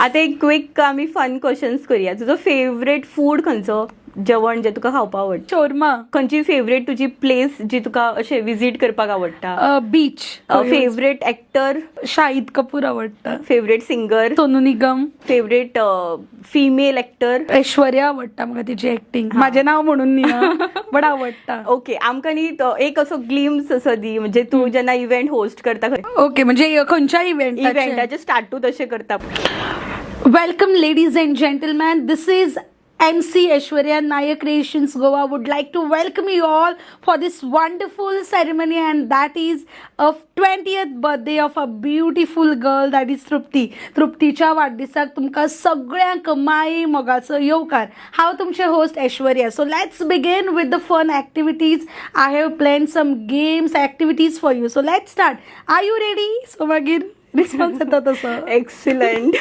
आता एक क्विक आम्ही फन क्वेश्चन्स करूया. तुझं फेवरेट फूड खंयचो, जेवण जे तुका खावपाक आवडटा? शोरमा. खंयची फेवरेट तुजी प्लेस जी तुका अशें विजीट करपाक आवडटा? Beach. Favourite actor? Shahid Kapoor आवडटा. Favourite singer? Sonu Nigam. Favourite female actor? Aishwarya आवडटा म्हाका तिची एक्टिंग. माझे नाव म्हणून न्ही बट आवडटा. ओके, आमकां न्ही एक असो ग्लिम्स असो दी, म्हणजे तू जेन्ना इव्हेंट होस्ट करता ओके, म्हणजे खंयच्या इव्हेंटाचे स्टार्टू तशें करता. Welcome, ladies and gentlemen. This is MC Aishwarya Nayak Creations Goa. Would like to welcome you all for this wonderful ceremony, and that is of 20th birthday of a beautiful girl, that is Trupti. Truptiच्या वाढदिसाक तुमकां सगळ्यांक माई मोगाचो येवकार. हांव तुमचे host Aishwarya. So let's begin with the fun activities. I have planned some games, activities for you. So let's start. Are you ready? So मागीर response येता तसो. एक्सिलंट.